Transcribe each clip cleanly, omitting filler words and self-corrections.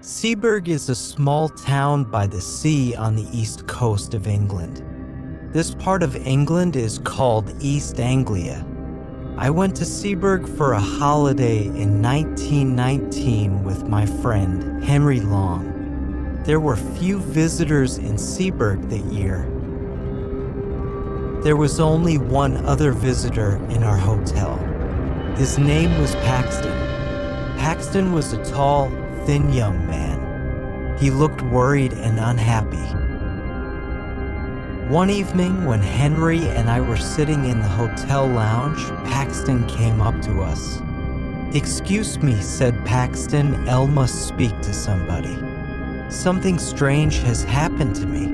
Seaburg is a small town by the sea on the east coast of England. This part of England is called East Anglia. I went to Seaburg for a holiday in 1919 with my friend Henry Long. There were few visitors in Seaburg that year. There was only one other visitor in our hotel. His name was Paxton. Paxton was a tall, thin young man. He looked worried and unhappy. One evening, when Henry and I were sitting in the hotel lounge, Paxton came up to us. "Excuse me," said Paxton, "Elle must speak to somebody. Something strange has happened to me.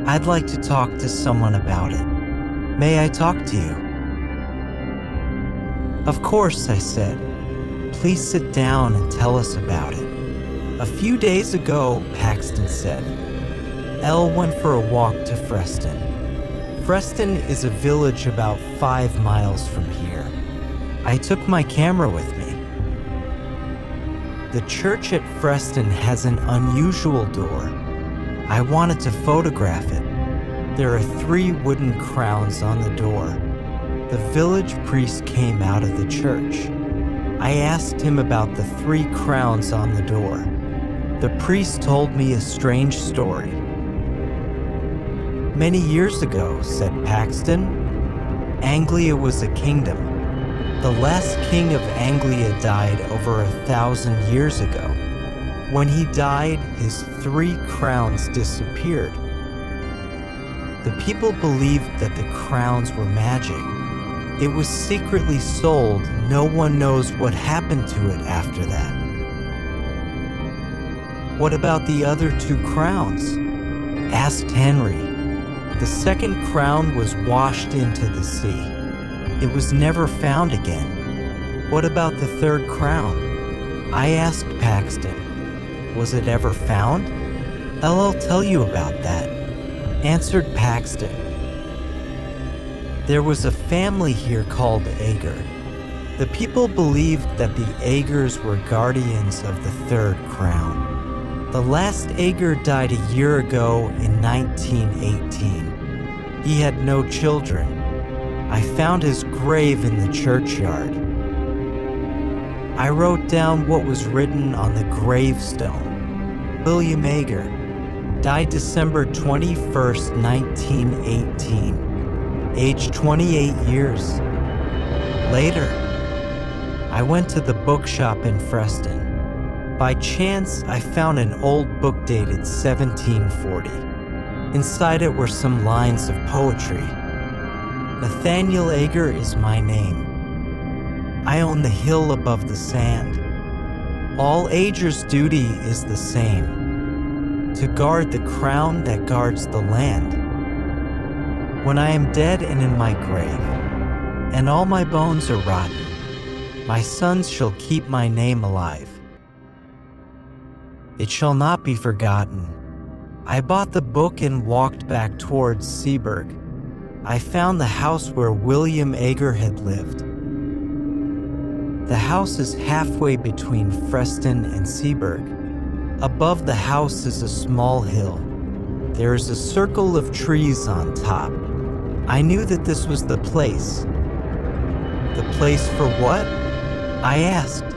I'd like to talk to someone about it. May I talk to you?" "Of course," I said. "Please sit down and tell us about it." "A few days ago," Paxton said, "Elle went for a walk to Freston. Freston is a village about 5 miles from here. I took my camera with me. The church at Freston has an unusual door. I wanted to photograph it. There are 3 wooden crowns on the door. The village priest came out of the church. I asked him about the 3 crowns on the door. The priest told me a strange story. Many years ago," said Paxton, "Anglia was a kingdom. The last king of Anglia died over 1,000 years ago. When he died, his 3 crowns disappeared. The people believed that the crowns were magic. It was secretly sold. No one knows what happened to it after that." "What about the other 2 crowns?" asked Henry. "The second crown was washed into the sea. It was never found again." "What about the 3rd crown?" I asked Paxton. "Was it ever found?" "I'll tell you about that," answered Paxton. "There was a family here called Ager. The people believed that the Agers were guardians of the 3rd crown. The last Ager died a year ago in 1918. He had no children. I found his grave in the churchyard. I wrote down what was written on the gravestone. William Ager died December 21st, 1918, aged 28 years. Later, I went to the bookshop in Freston. By chance, I found an old book dated 1740. Inside it were some lines of poetry. "Nathaniel Ager is my name. I own the hill above the sand. All Ager's duty is the same, to guard the crown that guards the land. When I am dead and in my grave, and all my bones are rotten, my sons shall keep my name alive. It shall not be forgotten." I bought the book and walked back towards Seaburg. I found the house where William Ager had lived. The house is halfway between Freston and Seaburg. Above the house is a small hill. There is a circle of trees on top. I knew that this was the place. "The place for what?" I asked.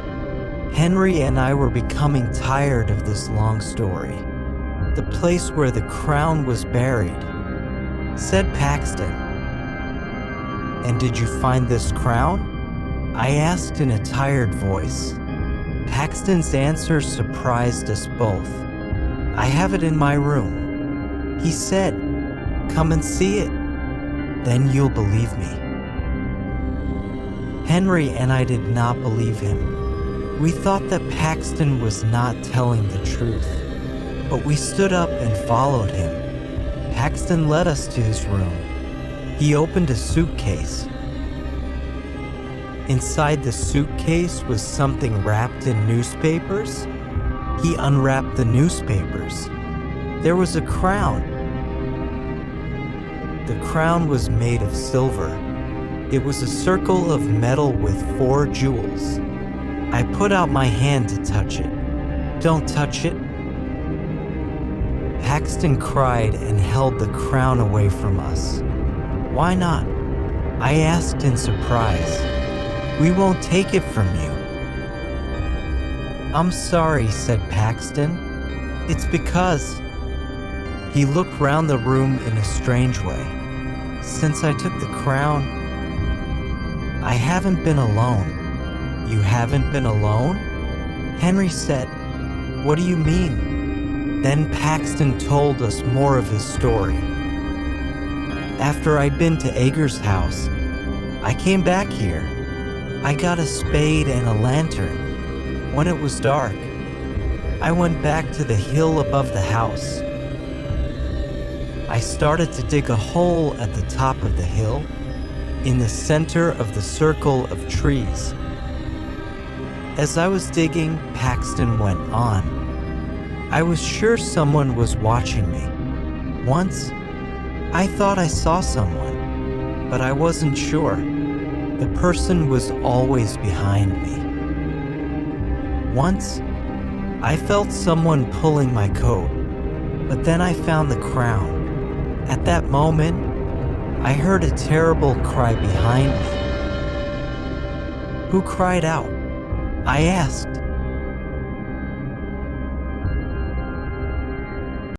Henry and I were becoming tired of this long story. "The place where the crown was buried," said Paxton. "And did you find this crown?" I asked in a tired voice. Paxton's answer surprised us both. "I have it in my room," he said. "Come and see it. Then you'll believe me." Henry and I did not believe him. We thought that Paxton was not telling the truth, but we stood up and followed him. Paxton led us to his room. He opened a suitcase. Inside the suitcase was something wrapped in newspapers. He unwrapped the newspapers. There was a crown. The crown was made of silver. It was a circle of metal with 4 jewels. I put out my hand to touch it. Don't touch it." Paxton cried and held the crown away from us. "Why not?" I asked in surprise. "We won't take it from you." "I'm sorry," said Paxton. "It's because..." He looked round the room in a strange way. "Since I took the crown, I haven't been alone." "You haven't been alone?" Henry said. "What do you mean?" Then Paxton told us more of his story. "After I'd been to Ager's house, I came back here. I got a spade and a lantern. When it was dark, I went back to the hill above the house. I started to dig a hole at the top of the hill, in the center of the circle of trees. As I was digging," Paxton went on, "I was sure someone was watching me. Once, I thought I saw someone, but I wasn't sure. The person was always behind me. Once, I felt someone pulling my coat, but then I found the crown. At that moment, I heard a terrible cry behind me." "Who cried out?" I asked.